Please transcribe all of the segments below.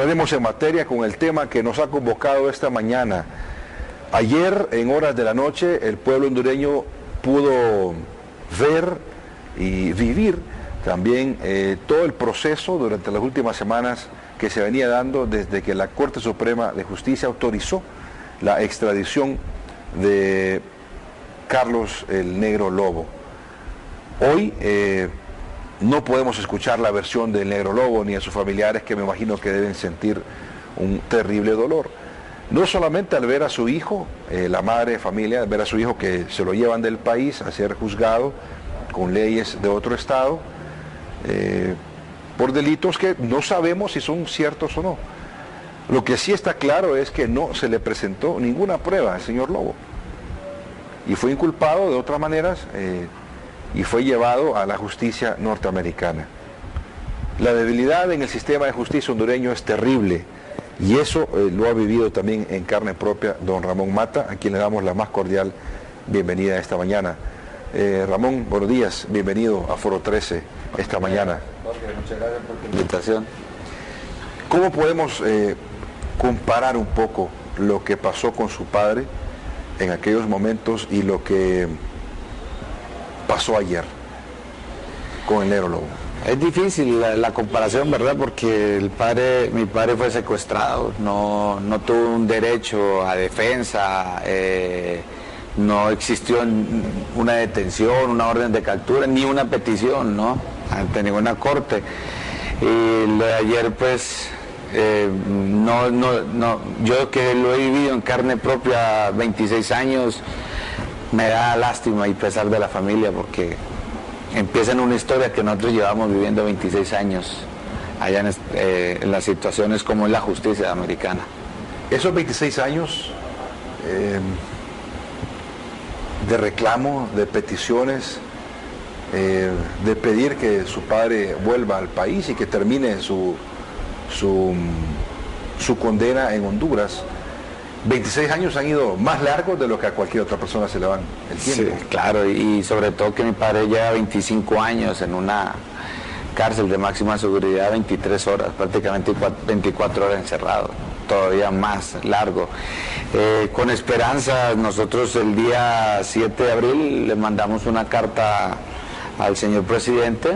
Entraremos en materia con el tema que nos ha convocado esta mañana. Ayer, en horas de la noche, el pueblo hondureño pudo ver y vivir también todo el proceso durante las últimas semanas que se venía dando desde que la Corte Suprema de Justicia autorizó la extradición de Carlos el Negro Lobo. Hoy no podemos escuchar la versión del Negro Lobo ni a sus familiares, que me imagino que deben sentir un terrible dolor. No solamente al ver a su hijo, la madre de familia, al ver a su hijo que se lo llevan del país a ser juzgado con leyes de otro estado, por delitos que no sabemos si son ciertos o no. Lo que sí está claro es que no se le presentó ninguna prueba al señor Lobo y fue inculpado de otras maneras y fue llevado a la justicia norteamericana. La debilidad en el sistema de justicia hondureño es terrible y eso lo ha vivido también en carne propia don Ramón Mata, a quien le damos la más cordial bienvenida esta mañana. Ramón, buenos días, bienvenido a Foro 13 esta mañana. Jorge, muchas gracias por tu invitación. ¿Cómo podemos comparar un poco lo que pasó con su padre en aquellos momentos y lo que pasó ayer con el Negro Lobo? Es difícil la comparación, ¿verdad? Porque mi padre fue secuestrado, no tuvo un derecho a defensa, no existió una detención, una orden de captura, ni una petición, ¿no? Ante ninguna corte. Y lo de ayer, pues, yo que lo he vivido en carne propia 26 años, me da lástima y pesar de la familia, porque empieza en una historia que nosotros llevamos viviendo 26 años allá en las situaciones como es la justicia americana. Esos 26 años de reclamo, de peticiones, de pedir que su padre vuelva al país y que termine su condena en Honduras. 26 años han ido más largos de lo que a cualquier otra persona se le van el tiempo. Sí, claro, y sobre todo que mi padre lleva 25 años en una cárcel de máxima seguridad, 23 horas, prácticamente 24 horas encerrado, todavía más largo. Con esperanza, nosotros el día 7 de abril le mandamos una carta al señor presidente,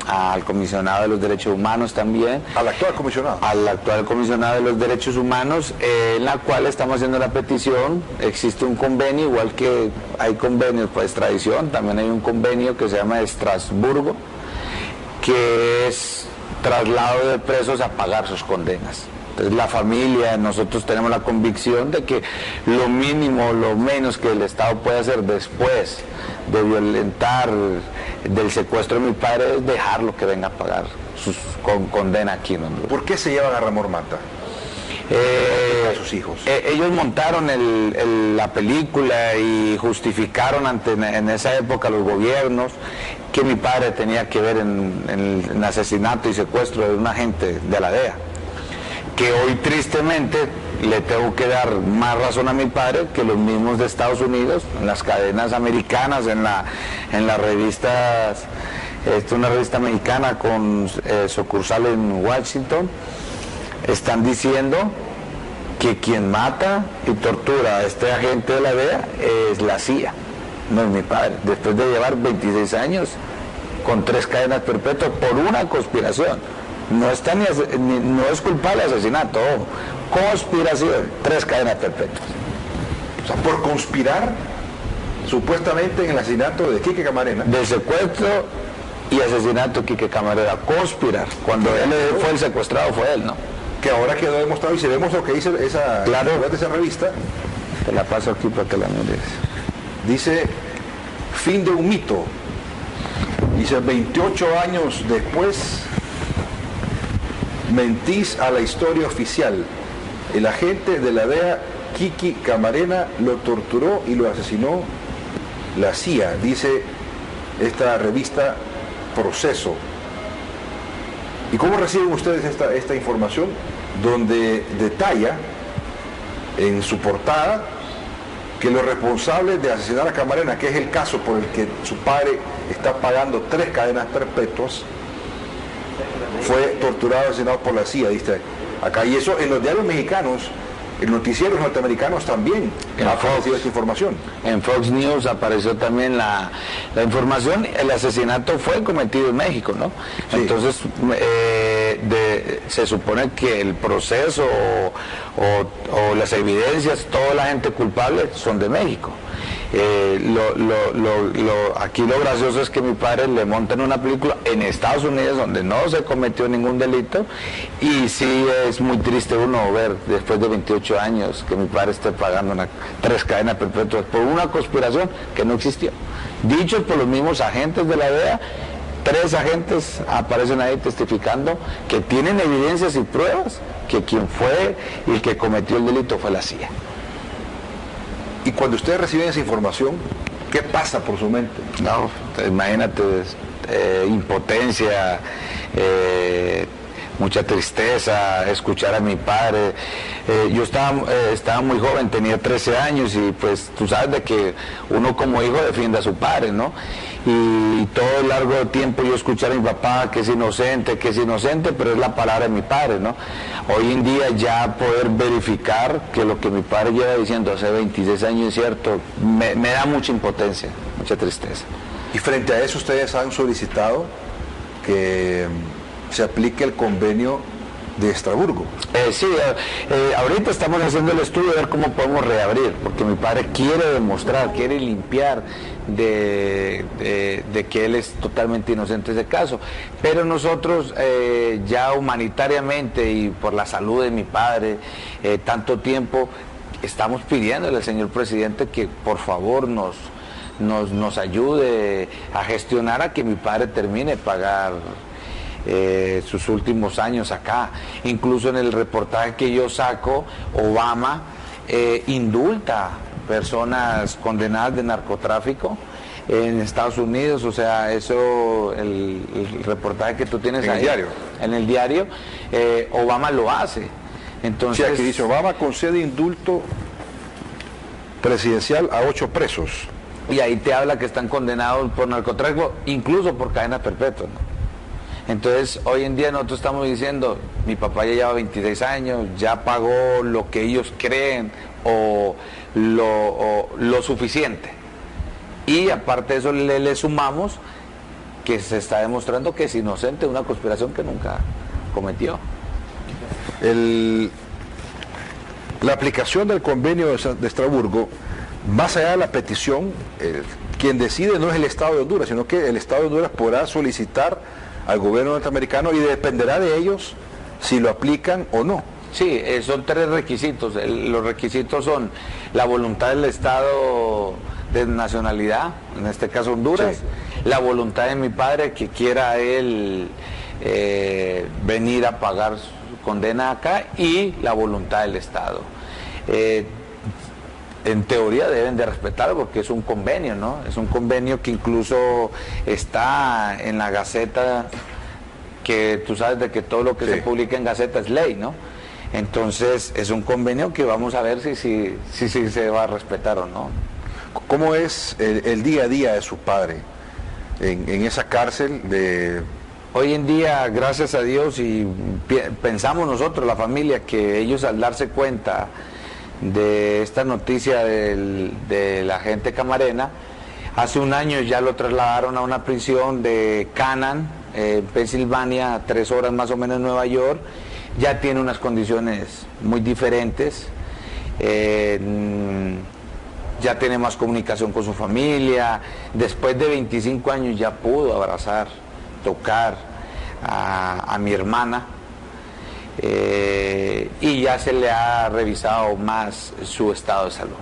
al comisionado de los derechos humanos también. ¿Al actual comisionado? Al actual comisionado de los derechos humanos, en la cual estamos haciendo la petición. Existe un convenio, igual que hay convenios para extradición, también hay un convenio que se llama Estrasburgo, que es traslado de presos a pagar sus condenas. Entonces la familia, nosotros tenemos la convicción de que lo mínimo, lo menos que el Estado puede hacer después de violentar del secuestro de mi padre es dejarlo que venga a pagar su condena aquí en Honduras. ¿Por qué se llevan a Ramón Mata? A sus hijos. Ellos montaron la película y justificaron en esa época los gobiernos que mi padre tenía que ver en el asesinato y secuestro de un agente de la DEA. Que hoy tristemente le tengo que dar más razón a mi padre que los mismos de Estados Unidos, en las cadenas americanas, en las revistas, es una revista mexicana con sucursal en Washington, están diciendo que quien mata y tortura a este agente de la DEA es la CIA, no es mi padre, después de llevar 26 años con 3 cadenas perpetuas por una conspiración. No es culpable de asesinato, conspiración, 3 cadenas perpetuas. O sea, por conspirar supuestamente en el asesinato de Quique Camarena. De secuestro y asesinato de Quique Camarena, conspirar. Cuando él fue el secuestrado fue él, ¿no? Que ahora quedó demostrado, y si vemos lo que dice esa revista. Te la paso aquí para que la mires. Dice, fin de un mito. Dice, 28 años después, mentís a la historia oficial. El agente de la DEA, Quique Camarena, lo torturó y lo asesinó la CIA, dice esta revista Proceso. ¿Y cómo reciben ustedes esta información? Donde detalla en su portada que los responsables de asesinar a Camarena, que es el caso por el que su padre está pagando 3 cadenas perpetuas, fue torturado y asesinado por la CIA, dice. acá. Y eso en los diarios mexicanos, en noticieros norteamericanos también ha aparecido esta información. En Fox News apareció también la información. El asesinato fue cometido en México, ¿no? Sí. Entonces, se supone que el proceso o las evidencias, toda la gente culpable son de México. Aquí lo gracioso es que mi padre le montan una película en Estados Unidos donde no se cometió ningún delito, y sí es muy triste uno ver después de 28 años que mi padre esté pagando 3 cadenas perpetuas por una conspiración que no existió, dichos por los mismos agentes de la DEA. 3 agentes aparecen ahí testificando que tienen evidencias y pruebas que quien fue y el que cometió el delito fue la CIA. Y cuando ustedes reciben esa información, ¿qué pasa por su mente? No, imagínate, impotencia, mucha tristeza, escuchar a mi padre. Yo estaba muy joven, tenía 13 años, y pues tú sabes de que uno como hijo defiende a su padre, ¿no? Y todo el largo tiempo yo escuchar a mi papá que es inocente, pero es la palabra de mi padre, ¿no? Hoy en día ya poder verificar que lo que mi padre lleva diciendo hace 26 años es cierto, me da mucha impotencia, mucha tristeza. Y frente a eso ustedes han solicitado que se aplique el convenio de Estrasburgo. Sí, ahorita estamos haciendo el estudio de ver cómo podemos reabrir, porque mi padre quiere demostrar, quiere limpiar de que él es totalmente inocente de ese caso, pero nosotros ya humanitariamente y por la salud de mi padre, tanto tiempo, estamos pidiéndole al señor presidente que por favor nos ayude a gestionar a que mi padre termine de pagar sus últimos años acá. Incluso en el reportaje que yo saco, Obama indulta personas condenadas de narcotráfico en Estados Unidos. O sea, eso, el reportaje que tú tienes ahí en el diario, Obama lo hace. Entonces, sí, aquí dice: Obama concede indulto presidencial a 8 presos. Y ahí te habla que están condenados por narcotráfico, incluso por cadena perpetua, ¿no? Entonces, hoy en día nosotros estamos diciendo, mi papá ya lleva 26 años, ya pagó lo que ellos creen o lo suficiente. Y aparte de eso le sumamos que se está demostrando que es inocente de una conspiración que nunca cometió. La aplicación del convenio de Estrasburgo, más allá de la petición, quien decide no es el Estado de Honduras, sino que el Estado de Honduras podrá solicitar al gobierno norteamericano, y dependerá de ellos si lo aplican o no. Sí, son 3 requisitos. Los requisitos son la voluntad del Estado de nacionalidad, en este caso Honduras, sí, la voluntad de mi padre que quiera él venir a pagar su condena acá, y la voluntad del Estado. En teoría deben de respetarlo porque es un convenio, ¿no? Es un convenio que incluso está en la Gaceta, que tú sabes de que todo lo que sí se publica en Gaceta es ley, ¿no? Entonces es un convenio que vamos a ver si se va a respetar o no. ¿Cómo es el día a día de su padre en esa cárcel de...? Hoy en día, gracias a Dios, y pensamos nosotros, la familia, que ellos al darse cuenta de esta noticia de la gente Camarena, hace un año ya lo trasladaron a una prisión de Canaan, Pensilvania, a 3 horas más o menos de Nueva York. Ya tiene unas condiciones muy diferentes, ya tiene más comunicación con su familia. Después de 25 años ya pudo abrazar, tocar a mi hermana, y ya se le ha revisado más su estado de salud.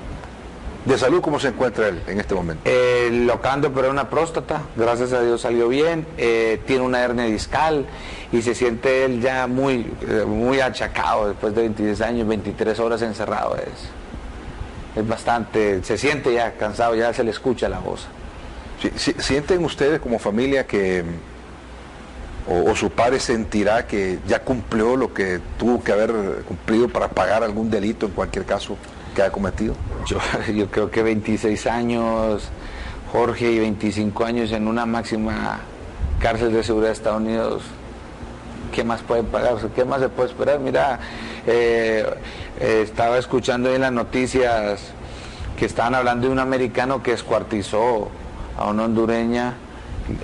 ¿De salud cómo se encuentra él en este momento? Lo acaban de operar una próstata, gracias a Dios salió bien, tiene una hernia discal y se siente él ya muy achacado después de 26 años, 23 horas encerrado. Es bastante, se siente ya cansado, ya se le escucha la voz. Sí, ¿sienten ustedes como familia que, o su padre sentirá que ya cumplió lo que tuvo que haber cumplido para pagar algún delito en cualquier caso que haya cometido? Yo creo que 26 años, Jorge, y 25 años en una máxima cárcel de seguridad de Estados Unidos, ¿qué más pueden pagar? O sea, ¿qué más se puede esperar? Mira, estaba escuchando en las noticias que estaban hablando de un americano que descuartizó a una hondureña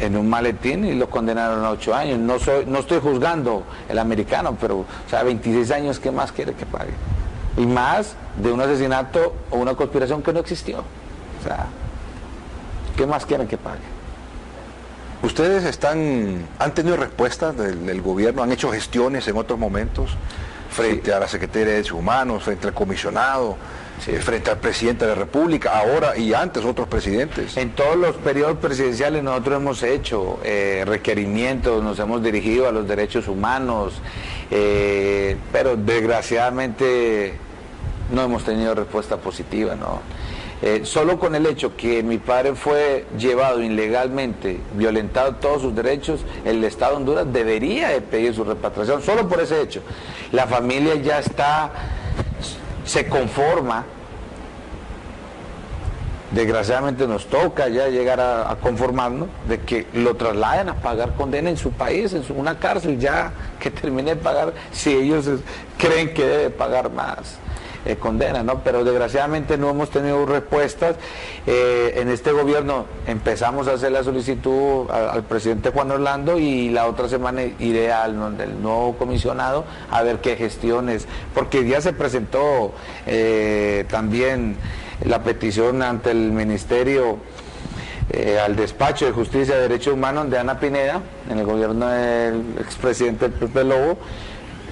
en un maletín y lo condenaron a 8 años. No estoy juzgando el americano, pero, o sea, 26 años, ¿qué más quiere que pague? Y más de un asesinato o una conspiración que no existió. O sea, ¿qué más quieren que pague? ¿Ustedes han tenido respuestas del gobierno, han hecho gestiones en otros momentos frente a la Secretaría de Derechos Humanos, frente al comisionado, frente al presidente de la República, ahora y antes otros presidentes? En todos los periodos presidenciales nosotros hemos hecho requerimientos, nos hemos dirigido a los derechos humanos, pero desgraciadamente no hemos tenido respuesta positiva, ¿no? Solo con el hecho que mi padre fue llevado ilegalmente, violentado todos sus derechos, el Estado de Honduras debería de pedir su repatriación, solo por ese hecho. La familia ya se conforma, desgraciadamente nos toca ya llegar a conformarnos de que lo trasladen a pagar condena en su país, en una cárcel, ya que termine de pagar, si ellos creen que debe pagar más condena, ¿no? Pero desgraciadamente no hemos tenido respuestas. En este gobierno empezamos a hacer la solicitud al presidente Juan Orlando y la otra semana iré al nuevo comisionado a ver qué gestiones, porque ya se presentó también la petición ante el ministerio, al despacho de Justicia y Derechos Humanos de Ana Pineda, en el gobierno del expresidente Pepe Lobo,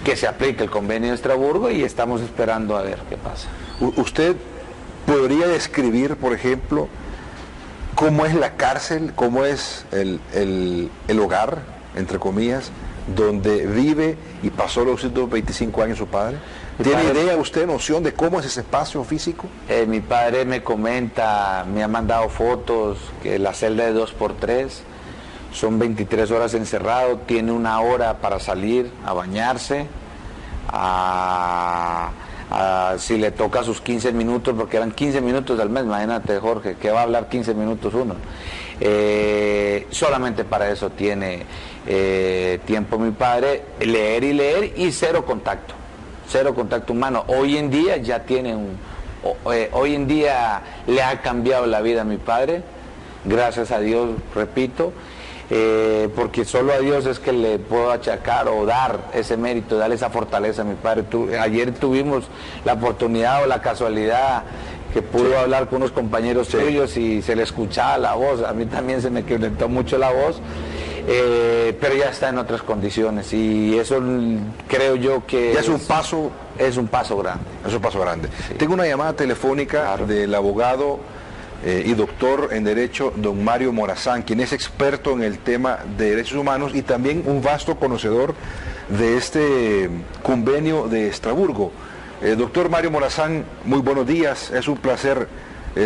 que se aplique el convenio de Estrasburgo, y estamos esperando a ver qué pasa. ¿Usted podría describir, por ejemplo, cómo es la cárcel, cómo es el hogar, entre comillas, donde vive y pasó los 125 años su padre? ¿Tiene idea usted, noción de cómo es ese espacio físico? Mi padre me comenta, me ha mandado fotos, que la celda de 2x3, son 23 horas encerrado, tiene 1 hora para salir a bañarse, si le toca sus 15 minutos, porque eran 15 minutos al mes, imagínate, Jorge, que va a hablar 15 minutos uno. Solamente para eso tiene tiempo mi padre, leer y cero contacto humano. Hoy en día ya tiene hoy en día le ha cambiado la vida a mi padre, gracias a Dios, repito, porque solo a Dios es que le puedo achacar o dar ese mérito, darle esa fortaleza a mi padre. Ayer tuvimos la oportunidad o la casualidad que pudo hablar con unos compañeros suyos y se le escuchaba la voz. A mí también se me quebrantó mucho la voz, pero ya está en otras condiciones, y eso creo yo que ya es un paso grande. Es un paso grande. Sí. Tengo una llamada telefónica del abogado y doctor en Derecho, don Mario Morazán, quien es experto en el tema de derechos humanos y también un vasto conocedor de este convenio de Estrasburgo. Doctor Mario Morazán, muy buenos días, es un placer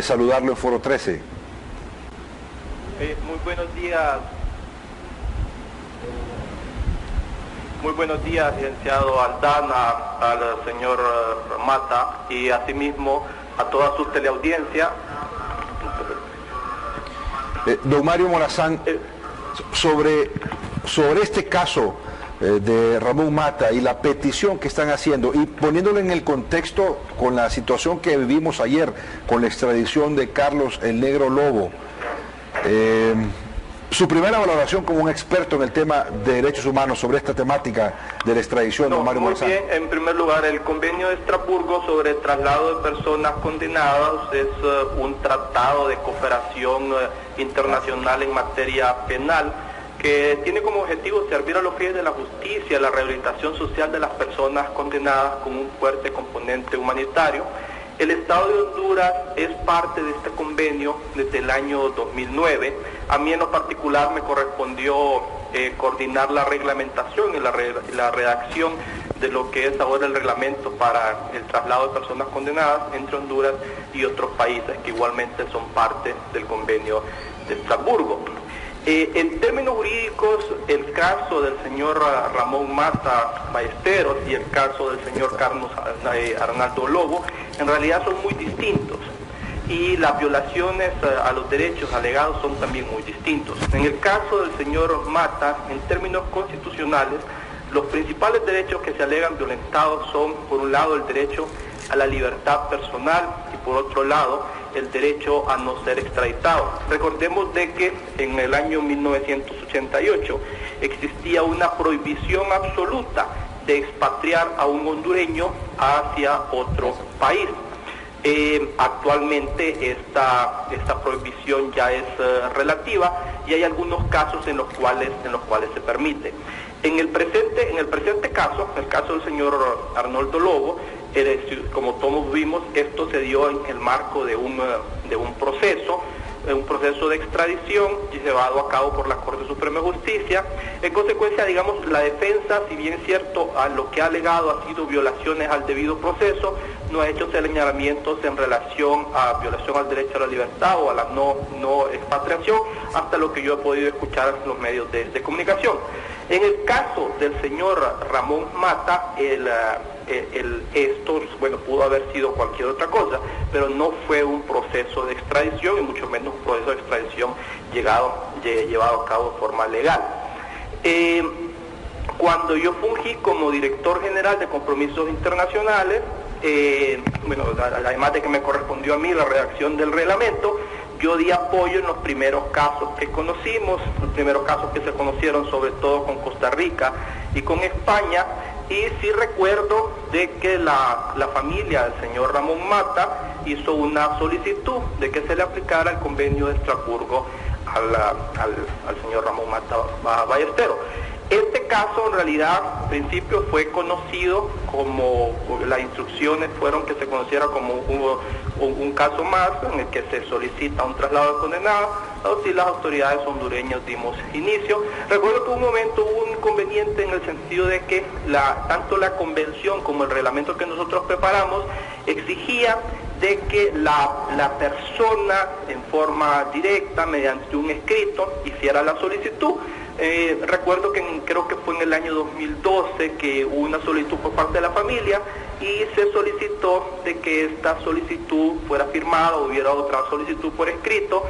saludarlo en Foro 13. Muy buenos días. Muy buenos días, licenciado Aldana, al señor Mata y asimismo a toda su teleaudiencia. Don Mario Morazán, sobre este caso de Ramón Mata y la petición que están haciendo, y poniéndolo en el contexto con la situación que vivimos ayer con la extradición de Carlos el Negro Lobo, su primera valoración como un experto en el tema de derechos humanos sobre esta temática de la extradición, don Mario Morazán. Muy bien, en primer lugar, el convenio de Estrasburgo sobre el traslado de personas condenadas es un tratado de cooperación internacional en materia penal que tiene como objetivo servir a los fines de la justicia, la rehabilitación social de las personas condenadas con un fuerte componente humanitario. El Estado de Honduras es parte de este convenio desde el año 2009. A mí en lo particular me correspondió coordinar la reglamentación y la redacción de lo que es ahora el reglamento para el traslado de personas condenadas entre Honduras y otros países que igualmente son parte del convenio de Estrasburgo. En términos jurídicos, el caso del señor Ramón Mata Ballesteros y el caso del señor Carlos Arnaldo Lobo en realidad son muy distintos, y las violaciones a los derechos alegados son también muy distintos. En el caso del señor Mata, en términos constitucionales, Los principales derechos que se alegan violentados son, por un lado, el derecho a la libertad personal y por otro lado, el derecho a no ser extraditado. Recordemos de que en el año 1988 existía una prohibición absoluta de expatriar a un hondureño hacia otro país. Actualmente esta prohibición ya es relativa y hay algunos casos en los cuales se permite. En el presente caso, el caso del señor Arnoldo Lobo, como todos vimos, esto se dio en el marco de un proceso de extradición llevado a cabo por la Corte Suprema de Justicia. En consecuencia, digamos, la defensa, si bien es cierto, a lo que ha alegado ha sido violaciones al debido proceso, no ha hecho señalamientos en relación a violación al derecho a la libertad o a la no expatriación, hasta lo que yo he podido escuchar en los medios de comunicación. En el caso del señor Ramón Mata, esto, bueno, pudo haber sido cualquier otra cosa, pero no fue un proceso de extradición y mucho menos un proceso de extradición llevado a cabo de forma legal. Cuando yo fungí como director general de compromisos internacionales, bueno, además de que me correspondió a mí la redacción del reglamento, yo di apoyo en los primeros casos que conocimos, los primeros casos que se conocieron sobre todo con Costa Rica y con España, y sí recuerdo de que la familia del señor Ramón Mata hizo una solicitud de que se le aplicara el convenio de Estrasburgo al señor Ramón Mata Ballesteros. Este caso en realidad al principio fue conocido como, las instrucciones fueron que se conociera como un caso más en el que se solicita un traslado de condenado, así las autoridades hondureñas dimos inicio. Recuerdo que un momento hubo un inconveniente en el sentido de que tanto la convención como el reglamento que nosotros preparamos exigía de que la persona en forma directa, mediante un escrito, hiciera la solicitud. Recuerdo que creo que fue en el año 2012 que hubo una solicitud por parte de la familia y se solicitó de que esta solicitud fuera firmada, hubiera otra solicitud por escrito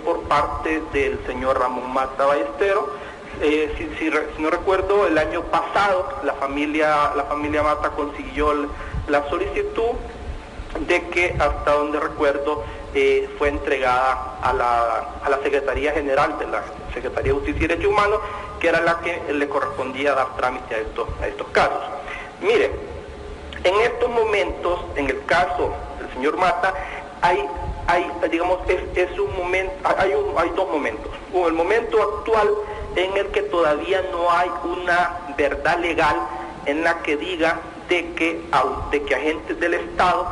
por parte del señor Ramón Mata Ballesteros. Si no recuerdo, el año pasado la familia Mata consiguió la solicitud de que, hasta donde recuerdo, fue entregada a la Secretaría General de la Secretaría de Justicia y Derechos Humanos, que era la que le correspondía dar trámite a estos casos. Mire, en estos momentos, en el caso del señor Mata, hay dos momentos. Uno, el momento actual en el que todavía no hay una verdad legal en la que diga de que agentes del Estado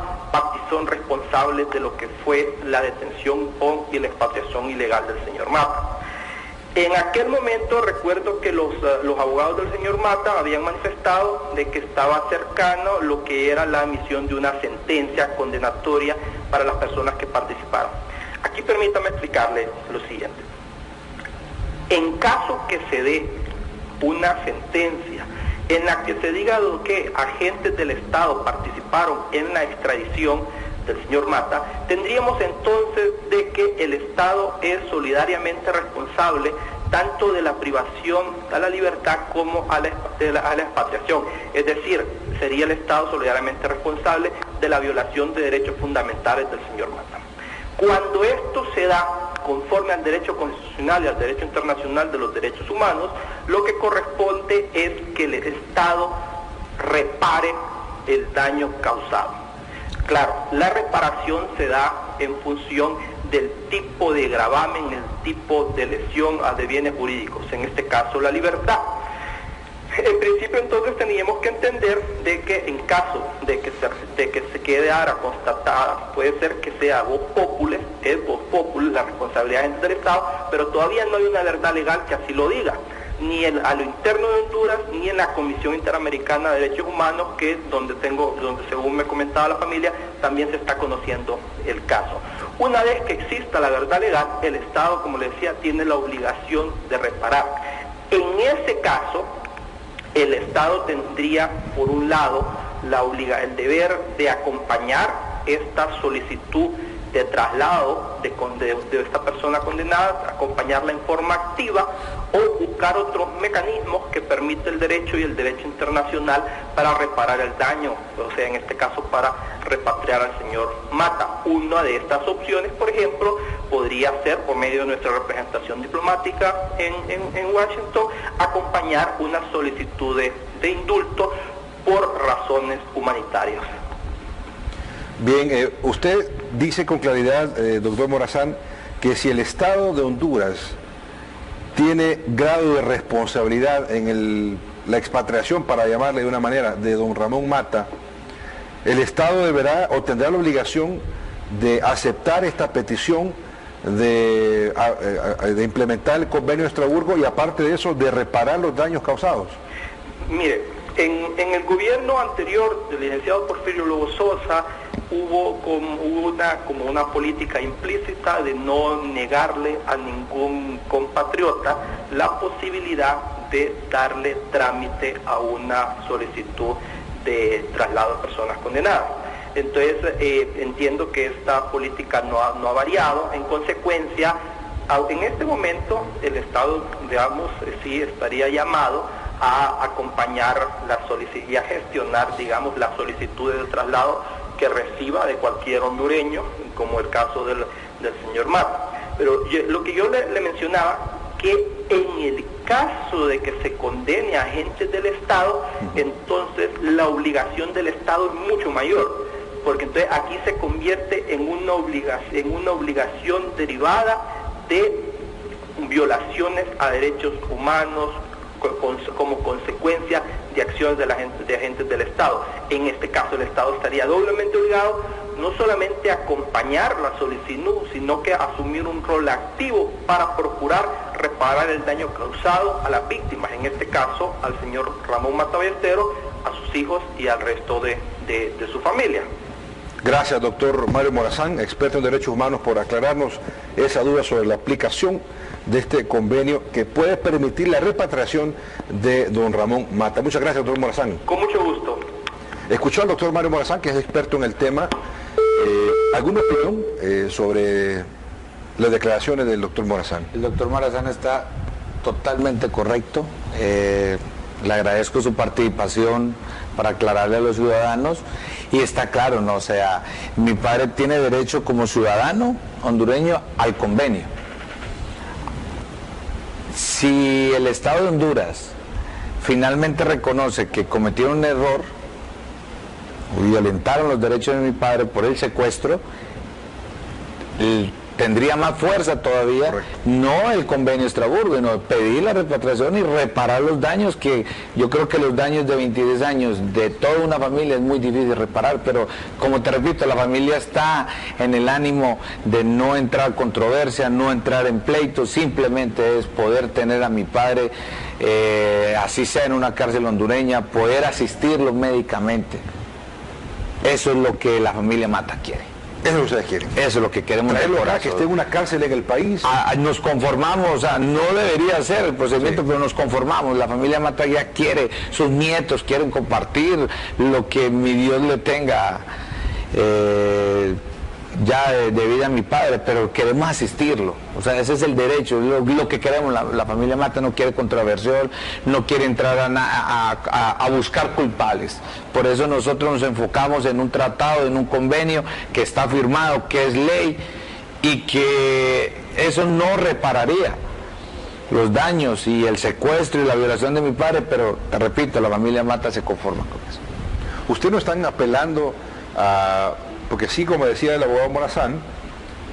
son responsables de lo que fue la detención y la expatriación ilegal del señor Mata. En aquel momento recuerdo que los abogados del señor Mata habían manifestado de que estaba cercano lo que era la emisión de una sentencia condenatoria para las personas que participaron. Aquí permítame explicarle lo siguiente. En caso que se dé una sentencia en la que se diga que agentes del Estado participaron en la extradición del señor Mata, tendríamos entonces de que el Estado es solidariamente responsable tanto de la privación a la libertad como a la expatriación. Es decir, sería el Estado solidariamente responsable de la violación de derechos fundamentales del señor Mata. Cuando esto se da conforme al derecho constitucional y al derecho internacional de los derechos humanos, lo que corresponde es que el Estado repare el daño causado. Claro, la reparación se da en función del tipo de gravamen, el tipo de lesión de bienes jurídicos, en este caso la libertad. En principio entonces teníamos que entender de que en caso de que se quedara constatada, puede ser que sea vox populi, es vox populi, la responsabilidad del Estado, pero todavía no hay una verdad legal que así lo diga, ni a lo interno de Honduras, ni en la Comisión Interamericana de Derechos Humanos, que donde según me comentaba la familia, también se está conociendo el caso. Una vez que exista la verdad legal, el Estado, como le decía, tiene la obligación de reparar. En ese caso, el Estado tendría, por un lado, el deber de acompañar esta solicitud de traslado de esta persona condenada, acompañarla en forma activa o buscar otros mecanismos que permite el derecho y el derecho internacional para reparar el daño, o sea, en este caso para repatriar al señor Mata. Una de estas opciones, por ejemplo, podría ser, por medio de nuestra representación diplomática en Washington, acompañar una solicitud de indulto por razones humanitarias. Bien, usted dice con claridad, doctor Morazán, que si el Estado de Honduras tiene grado de responsabilidad en la expatriación, para llamarle de una manera, de don Ramón Mata, el Estado deberá o tendrá la obligación de aceptar esta petición de implementar el convenio de Estrasburgo y, aparte de eso, de reparar los daños causados. Mire, en el gobierno anterior del licenciado Porfirio Lobo Sosa hubo una política implícita de no negarle a ningún compatriota la posibilidad de darle trámite a una solicitud de traslado de personas condenadas. Entonces entiendo que esta política no ha variado. En consecuencia, en este momento el Estado, digamos, sí estaría llamado a acompañar y a gestionar, digamos, las solicitudes de traslado que reciba de cualquier hondureño, como el caso del señor Mata. Pero lo que yo le mencionaba, que en el caso de que se condene a agentes del Estado, entonces la obligación del Estado es mucho mayor, porque entonces aquí se convierte en una obligación derivada de violaciones a derechos humanos como consecuencia de acciones de agentes del Estado. En este caso el Estado estaría doblemente obligado no solamente a acompañar la solicitud, sino que a asumir un rol activo para procurar reparar el daño causado a las víctimas, en este caso al señor Ramón Mata Ballesteros, a sus hijos y al resto de su familia. Gracias, doctor Mario Morazán, experto en derechos humanos, por aclararnos esa duda sobre la aplicación de este convenio que puede permitir la repatriación de don Ramón Mata. Muchas gracias, doctor Morazán. Con mucho gusto. Escuchó al doctor Mario Morazán, que es experto en el tema. ¿Alguna opinión sobre las declaraciones del doctor Morazán? El doctor Morazán está totalmente correcto. Le agradezco su participación para aclararle a los ciudadanos, y está claro, ¿no? O sea, mi padre tiene derecho como ciudadano hondureño al convenio. Si el Estado de Honduras finalmente reconoce que cometieron un error, violentaron los derechos de mi padre por el secuestro, tendría más fuerza todavía. Correcto. No el convenio Estrasburgo, sino pedir la repatriación y reparar los daños, que yo creo que los daños de 22 años de toda una familia es muy difícil reparar, pero como te repito, la familia está en el ánimo de no entrar en controversia, no entrar en pleito, simplemente es poder tener a mi padre, así sea en una cárcel hondureña, poder asistirlo médicamente. Eso es lo que la familia Mata quiere. Eso es lo que ustedes quieren. Eso es lo que queremos. Traerlo acá, que esté en una cárcel en el país. Nos conformamos, o sea, no debería ser el procedimiento, sí, pero nos conformamos. La familia Mata ya quiere, sus nietos quieren compartir lo que mi Dios le tenga ya de vida a mi padre, pero queremos asistirlo. O sea, ese es el derecho, lo que queremos. La familia Mata no quiere controversión, no quiere entrar a buscar culpables. Por eso nosotros nos enfocamos en un tratado, en un convenio que está firmado, que es ley, y que eso no repararía los daños y el secuestro y la violación de mi padre, pero te repito, la familia Mata se conforma con eso. Ustedes no están apelando a... Porque sí, como decía el abogado Morazán,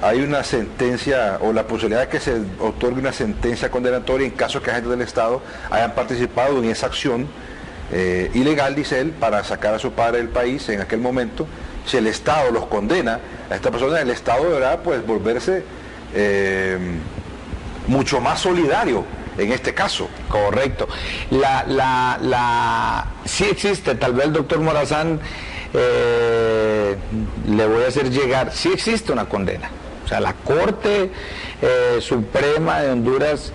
hay una sentencia o la posibilidad de que se otorgue una sentencia condenatoria en caso que agentes del Estado hayan participado en esa acción ilegal, dice él, para sacar a su padre del país en aquel momento. Si el Estado los condena a esta persona, el Estado deberá pues volverse mucho más solidario en este caso. Correcto. Sí existe, tal vez el doctor Morazán le voy a hacer llegar, sí existe una condena. O sea, la Corte Suprema de Honduras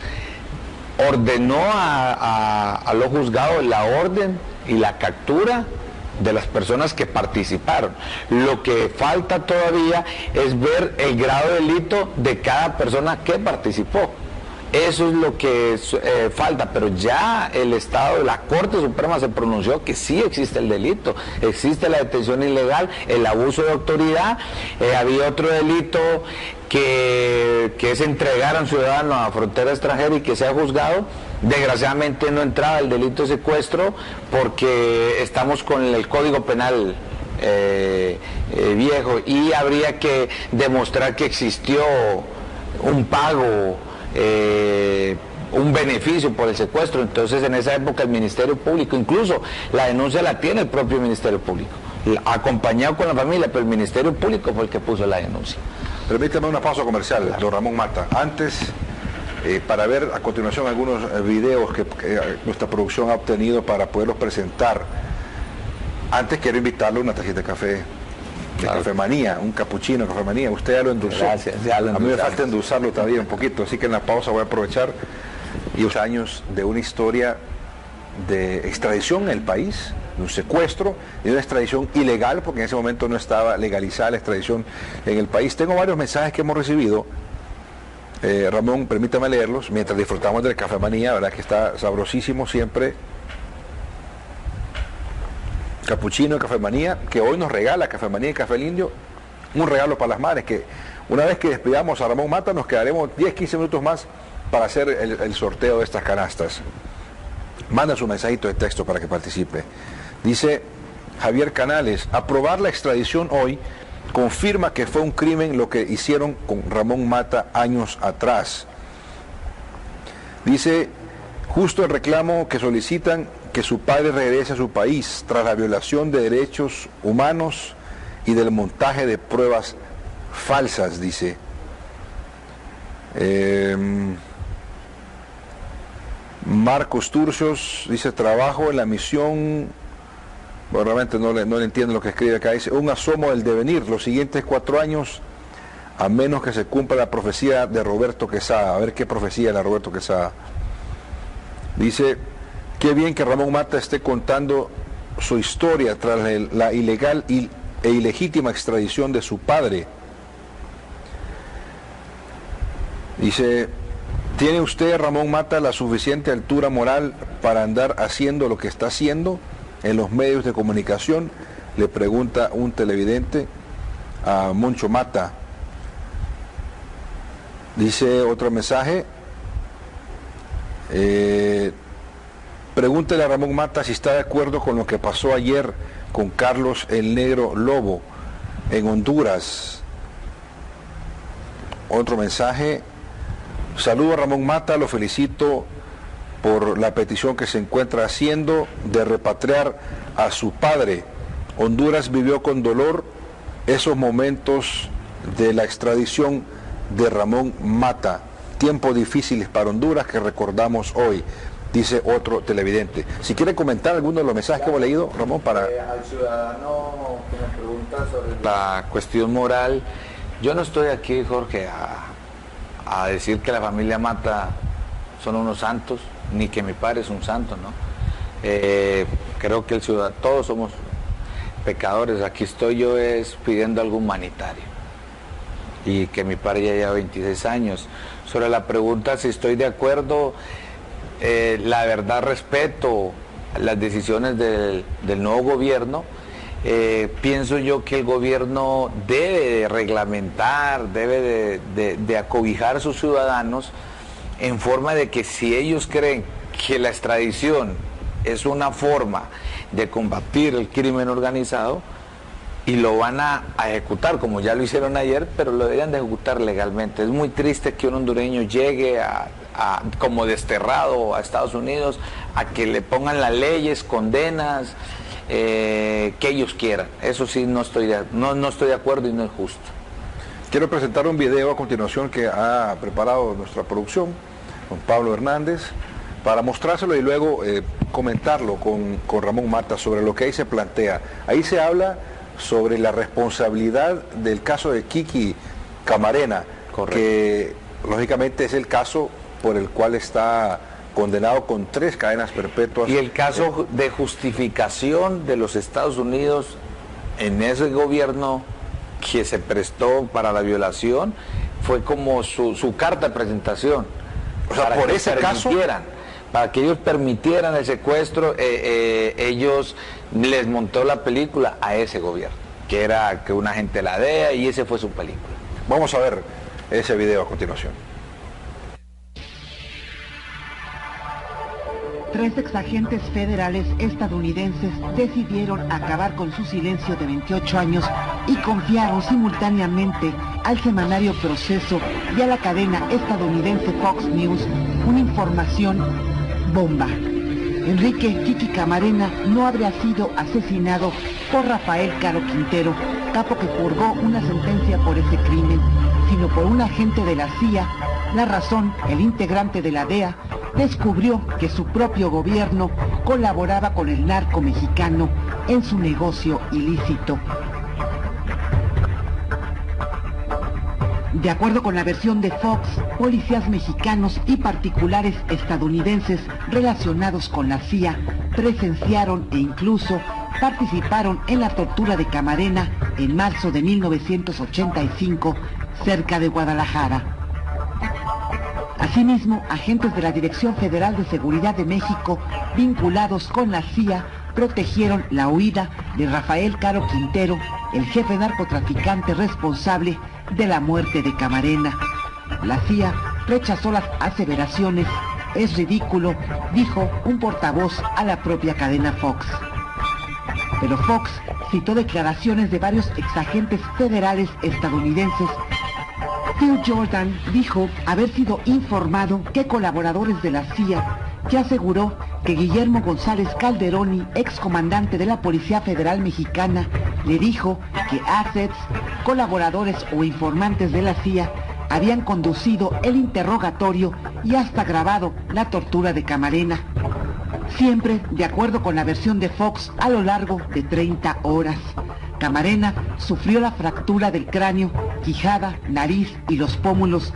ordenó a los juzgados la orden y la captura de las personas que participaron. Lo que falta todavía es ver el grado de delito de cada persona que participó. Eso es lo que falta, pero ya el Estado, la Corte Suprema se pronunció que sí existe el delito, existe la detención ilegal, el abuso de autoridad. Había otro delito que es entregar a un ciudadano a frontera extranjera y que sea juzgado. Desgraciadamente no entraba el delito de secuestro porque estamos con el Código Penal viejo, y habría que demostrar que existió un pago, un beneficio por el secuestro. Entonces en esa época el Ministerio Público, incluso la denuncia la tiene el propio Ministerio Público, acompañado con la familia, pero el Ministerio Público fue el que puso la denuncia. Permítame una pausa comercial, claro. Don Ramón Mata. Antes, para ver a continuación algunos videos que nuestra producción ha obtenido para poderlos presentar, antes quiero invitarle una tacita de café. Claro. Café Manía, un capuchino, Café Manía. Usted ya lo endulzó. Gracias, ya lo endulzamos. A mí me falta endulzarlo todavía un poquito, así que en la pausa voy a aprovechar. Y 8 años de una historia de extradición en el país, de un secuestro, de una extradición ilegal, porque en ese momento no estaba legalizada la extradición en el país. Tengo varios mensajes que hemos recibido. Ramón, permítame leerlos mientras disfrutamos del Café Manía, verdad que está sabrosísimo siempre. Capuchino, Café Manía, que hoy nos regala Café Manía y Café El Indio, un regalo para las madres, que una vez que despidamos a Ramón Mata nos quedaremos 10-15 minutos más para hacer el sorteo de estas canastas. Manda su mensajito de texto para que participe. Dice Javier Canales: aprobar la extradición hoy confirma que fue un crimen lo que hicieron con Ramón Mata años atrás. Dice: justo el reclamo que solicitan que su padre regrese a su país tras la violación de derechos humanos y del montaje de pruebas falsas, dice. Marcos Turcios dice: trabajo en la misión, bueno, realmente no le entiendo lo que escribe acá, dice: un asomo del devenir, los siguientes 4 años, a menos que se cumpla la profecía de Roberto Quesada. A ver qué profecía era Roberto Quesada. Dice: qué bien que Ramón Mata esté contando su historia tras la ilegal e ilegítima extradición de su padre. Dice: ¿tiene usted, Ramón Mata, la suficiente altura moral para andar haciendo lo que está haciendo en los medios de comunicación? Le pregunta un televidente a Moncho Mata. Dice otro mensaje: pregúntele a Ramón Mata si está de acuerdo con lo que pasó ayer con Carlos el Negro Lobo en Honduras. Otro mensaje: saludo a Ramón Mata, lo felicito por la petición que se encuentra haciendo de repatriar a su padre. Honduras vivió con dolor esos momentos de la extradición de Ramón Mata. Tiempos difíciles para Honduras que recordamos hoy, dice otro televidente. Si quiere comentar alguno de los mensajes que hemos leído, Ramón, para... Al ciudadano que me pregunta sobre la cuestión moral, yo no estoy aquí, Jorge, a decir que la familia Mata son unos santos, ni que mi padre es un santo, ¿no? Creo que el ciudadano, todos somos pecadores. Aquí estoy yo es pidiendo algo humanitario, y que mi padre ya lleva 26 años. Sobre la pregunta si estoy de acuerdo, la verdad respeto las decisiones del nuevo gobierno. Pienso yo que el gobierno debe de reglamentar, debe de acobijar a sus ciudadanos en forma de que si ellos creen que la extradición es una forma de combatir el crimen organizado y lo van a ejecutar como ya lo hicieron ayer, pero lo deberían de ejecutar legalmente. Es muy triste que un hondureño llegue como desterrado a Estados Unidos a que le pongan las leyes, condenas, que ellos quieran. Eso sí no estoy de acuerdo y no es justo. Quiero presentar un video a continuación que ha preparado nuestra producción, con Pablo Hernández, para mostrárselo y luego comentarlo con Ramón Mata sobre lo que ahí se plantea. Ahí se habla sobre la responsabilidad del caso de Kiki Camarena. Correcto. Que lógicamente es el caso por el cual está condenado con 3 cadenas perpetuas. Y el caso de justificación de los Estados Unidos en ese gobierno que se prestó para la violación fue como su carta de presentación. O sea, por ese caso, para que ellos permitieran el secuestro, ellos les montó la película a ese gobierno, que era que un agente de la DEA, y ese fue su película. Vamos a ver ese video a continuación. 3 exagentes federales estadounidenses decidieron acabar con su silencio de 28 años y confiaron simultáneamente al semanario Proceso y a la cadena estadounidense Fox News una información bomba. Enrique Kiki Camarena no habría sido asesinado por Rafael Caro Quintero, capo que purgó una sentencia por ese crimen, sino por un agente de la CIA. La razón, el integrante de la DEA, descubrió que su propio gobierno colaboraba con el narco mexicano en su negocio ilícito. De acuerdo con la versión de Fox, policías mexicanos y particulares estadounidenses relacionados con la CIA presenciaron e incluso participaron en la tortura de Camarena en marzo de 1985 cerca de Guadalajara. Asimismo, agentes de la Dirección Federal de Seguridad de México vinculados con la CIA protegieron la huida de Rafael Caro Quintero, el jefe narcotraficante responsable de la muerte de Camarena. La CIA rechazó las aseveraciones. Es ridículo, dijo un portavoz a la propia cadena Fox. Pero Fox citó declaraciones de varios exagentes federales estadounidenses. Phil Jordan dijo haber sido informado que colaboradores de la CIA, que aseguró que Guillermo González Calderoni, excomandante de la Policía Federal Mexicana, le dijo que assets, colaboradores o informantes de la CIA habían conducido el interrogatorio y hasta grabado la tortura de Camarena. Siempre de acuerdo con la versión de Fox, a lo largo de 30 horas. Camarena sufrió la fractura del cráneo, quijada, nariz y los pómulos.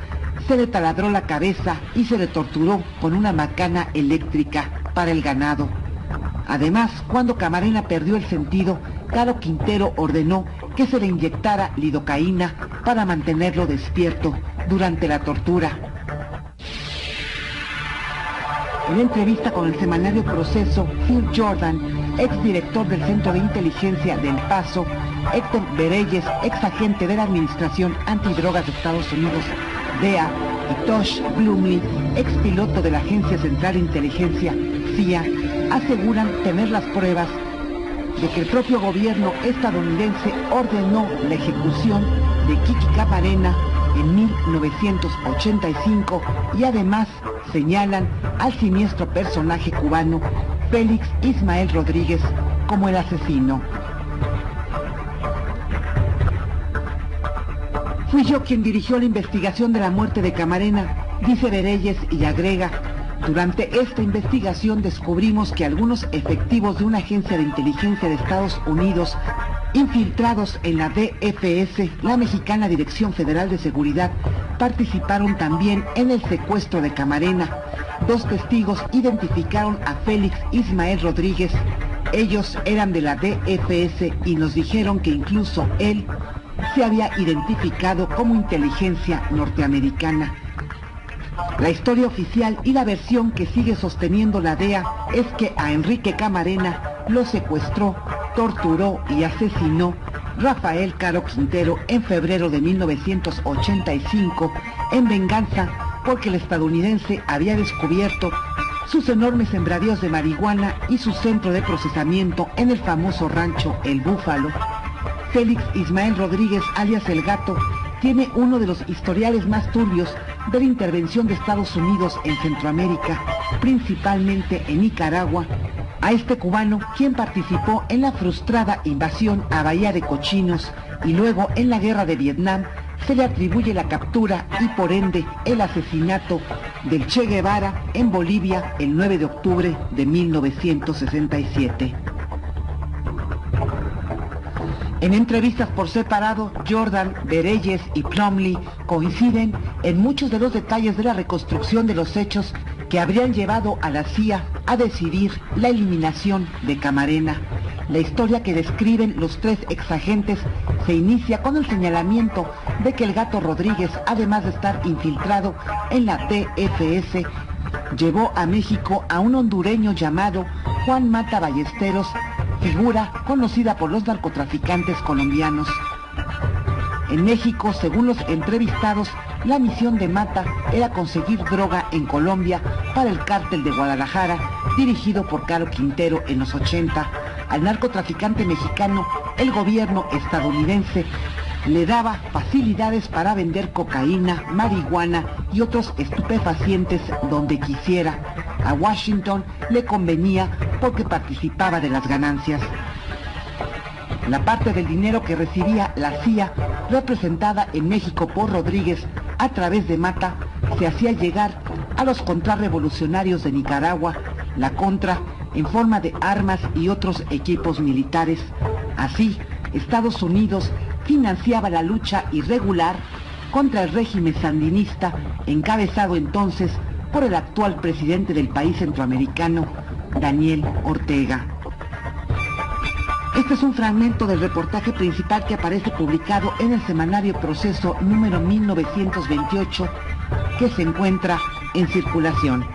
Se le taladró la cabeza y se le torturó con una macana eléctrica para el ganado. Además, cuando Camarena perdió el sentido, Caro Quintero ordenó que se le inyectara lidocaína para mantenerlo despierto durante la tortura. En entrevista con el semanario Proceso, Phil Jordan, exdirector del Centro de Inteligencia de El Paso, Héctor Bereyes, exagente de la Administración Antidrogas de Estados Unidos, DEA, y Tosh Blumley, expiloto de la Agencia Central de Inteligencia, CIA, aseguran tener las pruebas de que el propio gobierno estadounidense ordenó la ejecución de Kiki Camarena en 1985 y además señalan al siniestro personaje cubano Félix Ismael Rodríguez como el asesino. Fui yo quien dirigió la investigación de la muerte de Camarena, dice Bereyes, y agrega: durante esta investigación descubrimos que algunos efectivos de una agencia de inteligencia de Estados Unidos, infiltrados en la DFS, la mexicana Dirección Federal de Seguridad, participaron también en el secuestro de Camarena. 2 testigos identificaron a Félix Ismael Rodríguez. Ellos eran de la DFS y nos dijeron que incluso él se había identificado como inteligencia norteamericana. La historia oficial y la versión que sigue sosteniendo la DEA es que a Enrique Camarena lo secuestró, torturó y asesinó Rafael Caro Quintero en febrero de 1985 en venganza porque el estadounidense había descubierto sus enormes sembradíos de marihuana y su centro de procesamiento en el famoso rancho El Búfalo. Félix Ismael Rodríguez, alias El Gato, tiene uno de los historiales más turbios de la intervención de Estados Unidos en Centroamérica, principalmente en Nicaragua. A este cubano, quien participó en la frustrada invasión a Bahía de Cochinos y luego en la guerra de Vietnam, se le atribuye la captura y por ende el asesinato del Che Guevara en Bolivia el 9 de octubre de 1967. En entrevistas por separado, Jordan, Bereyes y Plumley coinciden en muchos de los detalles de la reconstrucción de los hechos que habrían llevado a la CIA a decidir la eliminación de Camarena. La historia que describen los 3 exagentes se inicia con el señalamiento de que el Gato Rodríguez, además de estar infiltrado en la TFS, llevó a México a un hondureño llamado Juan Mata Ballesteros, figura conocida por los narcotraficantes colombianos. En México, según los entrevistados, la misión de Mata era conseguir droga en Colombia para el cártel de Guadalajara, dirigido por Caro Quintero en los 80. Al narcotraficante mexicano, el gobierno estadounidense le daba facilidades para vender cocaína, marihuana y otros estupefacientes donde quisiera. A Washington le convenía porque participaba de las ganancias. La parte del dinero que recibía la CIA, representada en México por Rodríguez a través de Mata, se hacía llegar a los contrarrevolucionarios de Nicaragua, la Contra, en forma de armas y otros equipos militares. Así, Estados Unidos financiaba la lucha irregular contra el régimen sandinista, encabezado entonces por el actual presidente del país centroamericano, Daniel Ortega. Este es un fragmento del reportaje principal que aparece publicado en el semanario Proceso número 1928, que se encuentra en circulación.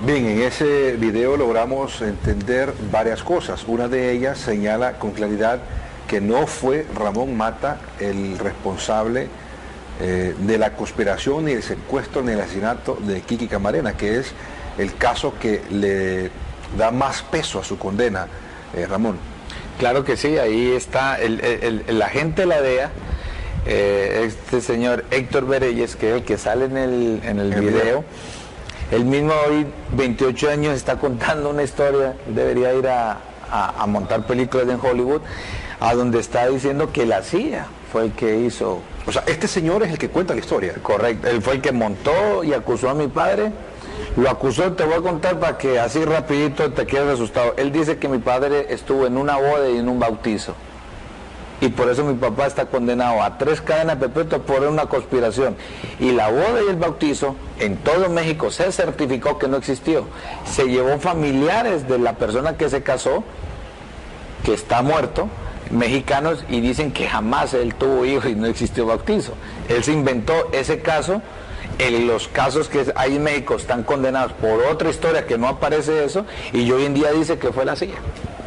Bien, en ese video logramos entender varias cosas. Una de ellas señala con claridad que no fue Ramón Mata el responsable de la conspiración, ni el secuestro, ni el asesinato de Kiki Camarena, que es el caso que le da más peso a su condena, Ramón. Claro que sí, ahí está el agente de la DEA, este señor Héctor Bereyes, que es el que sale en el video. Él mismo hoy, 28 años, está contando una historia, debería ir a montar películas en Hollywood, a donde está diciendo que la CIA fue el que hizo. O sea, este señor es el que cuenta la historia. Correcto, él fue el que montó y acusó a mi padre. Lo acusó, te voy a contar para que así rapidito te quedes asustado. Él dice que mi padre estuvo en una boda y en un bautizo. Y por eso mi papá está condenado a 3 cadenas perpetuas por una conspiración. Y la boda y el bautizo en todo México se certificó que no existió. Se llevó familiares de la persona que se casó, que está muerto, mexicanos, y dicen que jamás él tuvo hijos y no existió bautizo. Él se inventó ese caso. Los casos que hay en México están condenados por otra historia que no aparece eso, y hoy en día dice que fue la CIA.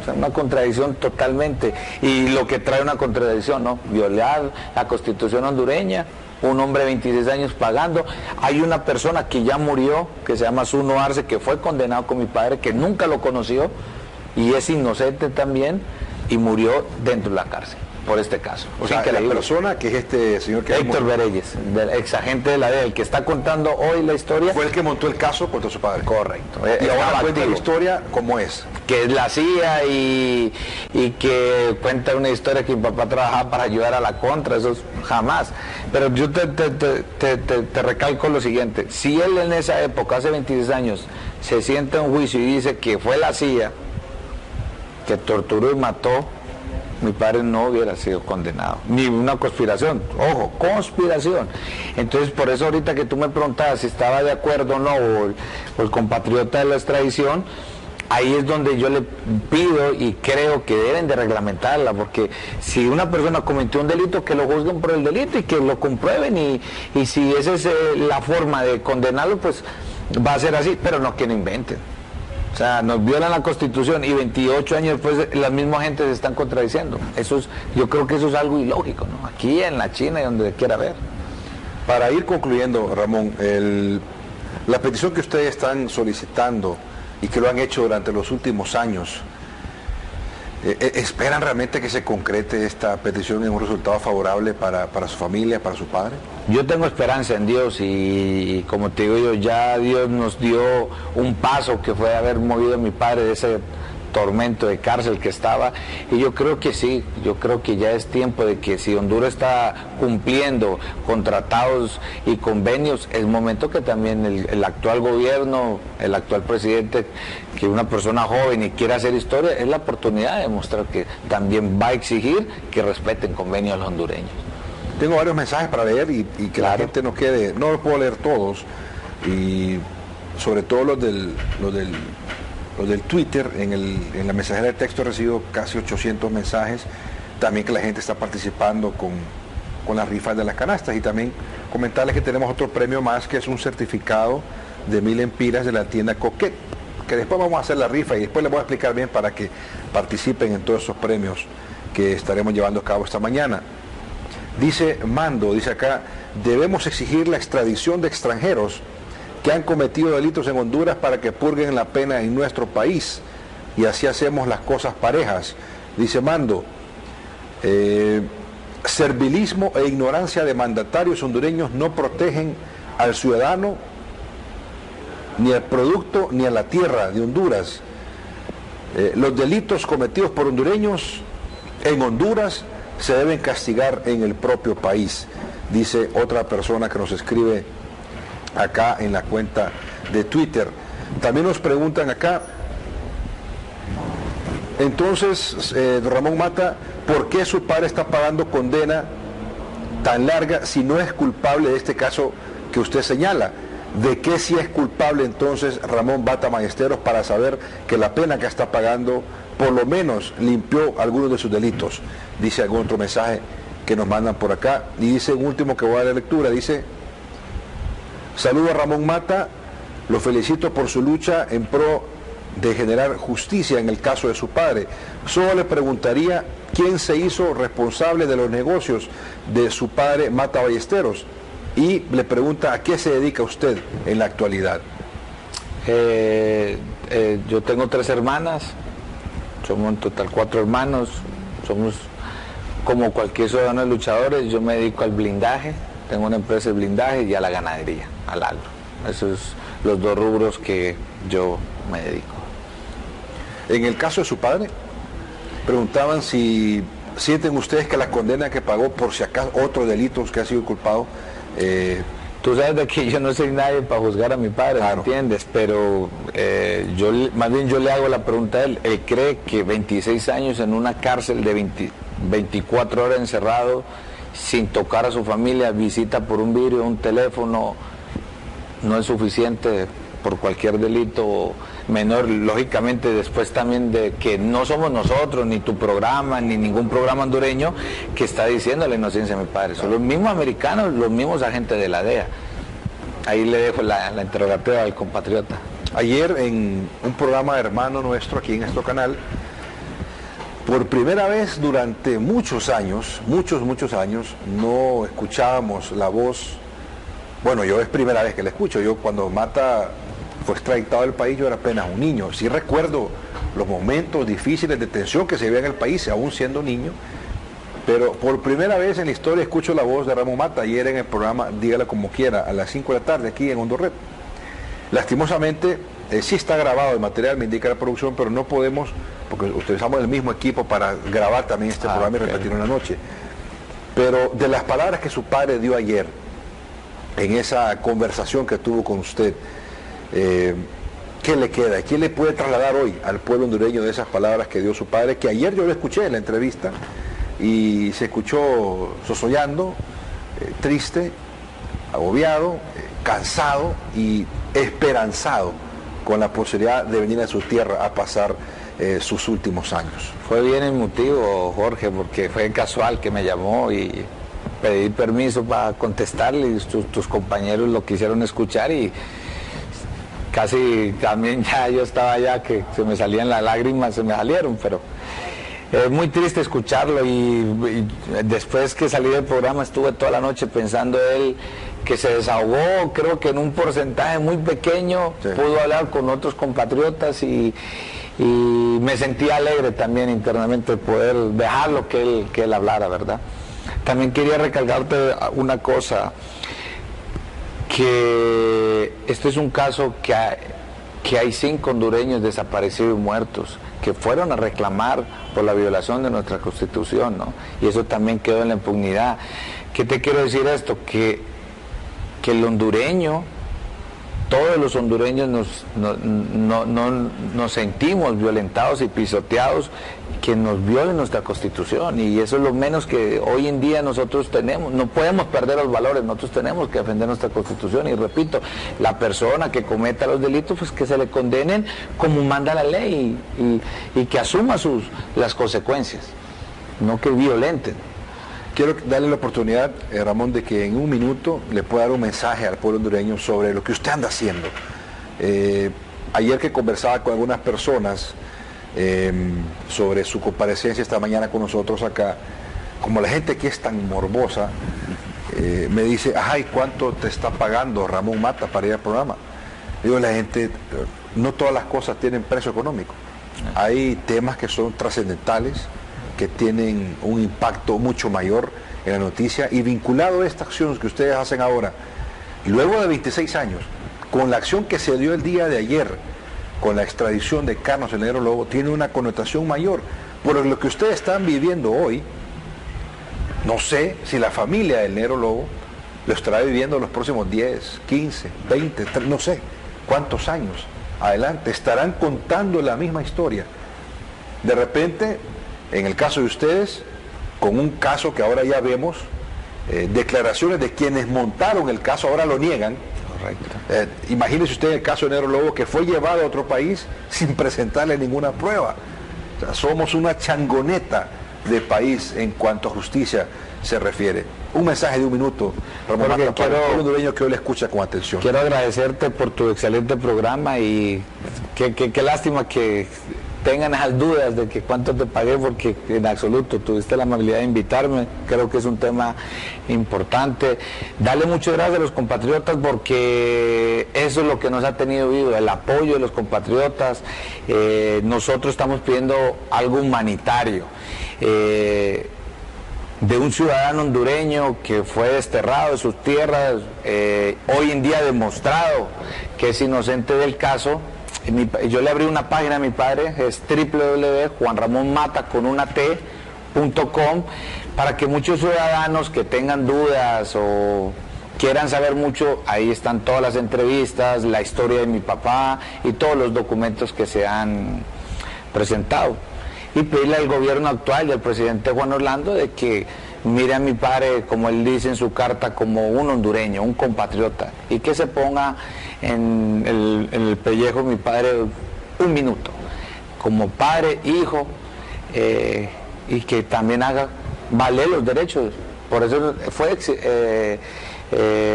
O sea, una contradicción totalmente, y lo que trae una contradicción, ¿no? Violar la Constitución hondureña, un hombre de 26 años pagando. Hay una persona que ya murió, que se llama Zuno Arce, que fue condenado con mi padre, que nunca lo conoció, y es inocente también, y murió dentro de la cárcel por este caso. O sea, que la persona que es este señor que Héctor Bereyes, del exagente de la DEA, el que está contando hoy la historia, fue el que montó el caso contra su padre. Correcto. Y ahora cuenta la historia como es. Que es la CIA y que cuenta una historia que mi papá trabajaba para ayudar a la Contra, eso es jamás. Pero yo te recalco lo siguiente: si él en esa época, hace 26 años, se sienta en juicio y dice que fue la CIA que torturó y mató, mi padre no hubiera sido condenado, ni una conspiración, ojo, conspiración. Entonces, por eso ahorita que tú me preguntabas si estaba de acuerdo o no, o el compatriota de la extradición, ahí es donde yo le pido y creo que deben de reglamentarla, porque si una persona cometió un delito, que lo juzguen por el delito y que lo comprueben, y si esa es la forma de condenarlo, pues va a ser así, pero no que no inventen. O sea, nos violan la Constitución y 28 años después las mismas gentes se están contradiciendo. Yo creo que eso es algo ilógico, ¿no? Aquí en la China y donde quiera ver. Para ir concluyendo, Ramón, la petición que ustedes están solicitando y que lo han hecho durante los últimos años, ¿esperan realmente que se concrete esta petición en un resultado favorable para su familia, para su padre? Yo tengo esperanza en Dios, y como te digo yo, ya Dios nos dio un paso, que fue haber movido a mi padre de ese tormento de cárcel que estaba, y yo creo que sí, yo creo que ya es tiempo de que, si Honduras está cumpliendo con tratados y convenios, es momento que también el actual gobierno, el actual presidente, que una persona joven y quiera hacer historia, es la oportunidad de demostrar que también va a exigir que respeten convenios a los hondureños. Tengo varios mensajes para leer y que la gente no quede, no los puedo leer todos, y sobre todo los del Twitter. En la mensajera de texto he recibido casi 800 mensajes, también que la gente está participando con las rifas de las canastas, y también comentarles que tenemos otro premio más, que es un certificado de 1000 empiras de la tienda Coquet, que después vamos a hacer la rifa y después les voy a explicar bien para que participen en todos esos premios que estaremos llevando a cabo esta mañana. Dice Mando, dice acá, debemos exigir la extradición de extranjeros que han cometido delitos en Honduras para que purguen la pena en nuestro país, y así hacemos las cosas parejas. Dice Mando, servilismo e ignorancia de mandatarios hondureños no protegen al ciudadano, ni al producto, ni a la tierra de Honduras. Los delitos cometidos por hondureños en Honduras se deben castigar en el propio país, dice otra persona que nos escribe acá en la cuenta de Twitter. También nos preguntan acá, entonces, Ramón Mata, ¿por qué su padre está pagando condena tan larga si no es culpable de este caso que usted señala? ¿De qué si es culpable entonces Ramón Mata Ballesteros para saber que la pena que está pagando por lo menos limpió algunos de sus delitos? Dice algún otro mensaje que nos mandan por acá, y dice un último que voy a dar lectura, dice: saludo a Ramón Mata, lo felicito por su lucha en pro de generar justicia en el caso de su padre. Solo le preguntaría quién se hizo responsable de los negocios de su padre Mata Ballesteros, y le pregunta a qué se dedica usted en la actualidad. Yo tengo 3 hermanas, somos en total 4 hermanos, somos como cualquier ciudadano de luchadores. Yo me dedico al blindaje, tengo una empresa de blindaje, y a la ganadería, al agro. Esos son los 2 rubros que yo me dedico. En el caso de su padre, preguntaban si sienten ustedes que la condena que pagó, por si acaso otros delitos que ha sido culpado, tú sabes de que yo no soy nadie para juzgar a mi padre, claro, ¿me entiendes? Pero más bien yo le hago la pregunta a él. Él cree que 26 años en una cárcel de 24 horas encerrado, sin tocar a su familia, visita por un vidrio, un teléfono, no es suficiente por cualquier delito menor. Lógicamente, después también de que no somos nosotros, ni tu programa, ni ningún programa hondureño que está diciendo la inocencia de mi padre. Son los mismos americanos, los mismos agentes de la DEA. Ahí le dejo la interrogativa al compatriota. Ayer en un programa hermano nuestro aquí en nuestro canal, por primera vez durante muchos años, muchos años, no escuchábamos la voz. Bueno, yo es primera vez que la escucho. Yo cuando Mata fue extraditado del país, yo era apenas un niño. Sí recuerdo los momentos difíciles de tensión que se vivía en el país, aún siendo niño, pero por primera vez en la historia escucho la voz de Ramón Mata. Ayer en el programa Dígala Como Quiera, a las 5 de la tarde, aquí en Hondorret. Lastimosamente, sí está grabado el material, me indica la producción, pero no podemos, porque utilizamos el mismo equipo para grabar también este programa y repetirlo en la noche. Pero de las palabras que su padre dio ayer, en esa conversación que tuvo con usted, ¿qué le queda? ¿Quién le puede trasladar hoy al pueblo hondureño de esas palabras que dio su padre? Que ayer yo lo escuché en la entrevista y se escuchó sosollando, triste, agobiado, cansado y esperanzado con la posibilidad de venir a su tierra a pasar sus últimos años. Fue bien emotivo, Jorge, porque fue casual que me llamó y pedí permiso para contestarle, y tus compañeros lo quisieron escuchar, y casi también ya yo estaba ya que se me salían las lágrimas, se me salieron, pero es muy triste escucharlo. Y después que salí del programa estuve toda la noche pensando él, que se desahogó, creo que en un porcentaje muy pequeño, sí, pudo hablar con otros compatriotas, y me sentía alegre también internamente de poder dejarlo que él hablara, ¿verdad? También quería recalcarte una cosa, que este es un caso que hay 5 hondureños desaparecidos y muertos que fueron a reclamar por la violación de nuestra Constitución, ¿no? Y eso también quedó en la impunidad. ¿Qué te quiero decir esto? Que el hondureño todos los hondureños nos sentimos violentados y pisoteados, que nos violen nuestra Constitución, y eso es lo menos que hoy en día nosotros tenemos. No podemos perder los valores, nosotros tenemos que defender nuestra Constitución, y repito, la persona que cometa los delitos, pues que se le condenen como manda la ley, y que asuma las consecuencias, no que violenten. Quiero darle la oportunidad, Ramón, de que en un minuto le pueda dar un mensaje al pueblo hondureño sobre lo que usted anda haciendo. Ayer que conversaba con algunas personas sobre su comparecencia esta mañana con nosotros acá, como la gente aquí es tan morbosa, me dice, ay, ¿cuánto te está pagando Ramón Mata para ir al programa? Digo, la gente, no todas las cosas tienen precio económico. Hay temas que son trascendentales, que tienen un impacto mucho mayor en la noticia, y vinculado a esta acción que ustedes hacen ahora, luego de 26 años, con la acción que se dio el día de ayer, con la extradición de Carlos el Negro Lobo, tiene una connotación mayor. Por lo que ustedes están viviendo hoy, no sé si la familia del Negro Lobo lo estará viviendo los próximos 10, 15, 20, no sé cuántos años adelante, estarán contando la misma historia. De repente, en el caso de ustedes, con un caso que ahora ya vemos, declaraciones de quienes montaron el caso ahora lo niegan. Correcto. Imagínese usted el caso de Negro Lobo, que fue llevado a otro país sin presentarle ninguna prueba. O sea, somos una changoneta de país en cuanto a justicia se refiere. Un mensaje de un minuto, Ramón Mata, para el pueblo hondureño que hoy le escucha con atención. Quiero agradecerte por tu excelente programa, y qué lástima que tengan esas dudas de que cuánto te pagué, porque en absoluto tuviste la amabilidad de invitarme. Creo que es un tema importante. Darle muchas gracias a los compatriotas, porque eso es lo que nos ha tenido vivo, el apoyo de los compatriotas. Nosotros estamos pidiendo algo humanitario, de un ciudadano hondureño que fue desterrado de sus tierras, hoy en día demostrado que es inocente del caso. Yo le abrí una página a mi padre, es www.juanramonmata.com, para que muchos ciudadanos que tengan dudas o quieran saber mucho, ahí están todas las entrevistas, la historia de mi papá y todos los documentos que se han presentado. Y pedirle al gobierno actual y al presidente Juan Orlando de que mire a mi padre, como él dice en su carta, como un hondureño, un compatriota, y que se ponga en el pellejo de mi padre un minuto, como padre, hijo, y que también haga valer los derechos. Por eso fue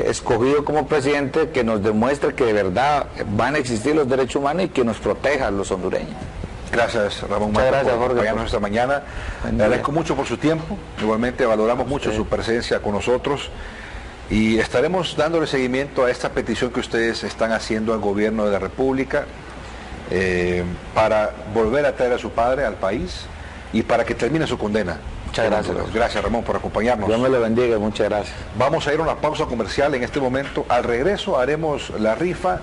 escogido como presidente, que nos demuestre que de verdad van a existir los derechos humanos y que nos proteja a los hondureños. Gracias, Ramón Mata, por acompañarnos esta mañana. Le agradezco mucho por su tiempo. Igualmente valoramos mucho su presencia con nosotros, y estaremos dándole seguimiento a esta petición que ustedes están haciendo al gobierno de la República, para volver a traer a su padre al país y para que termine su condena. Muchas gracias. Gracias, Ramón, por acompañarnos. Dios me lo bendiga, muchas gracias. Vamos a ir a una pausa comercial en este momento. Al regreso haremos la rifa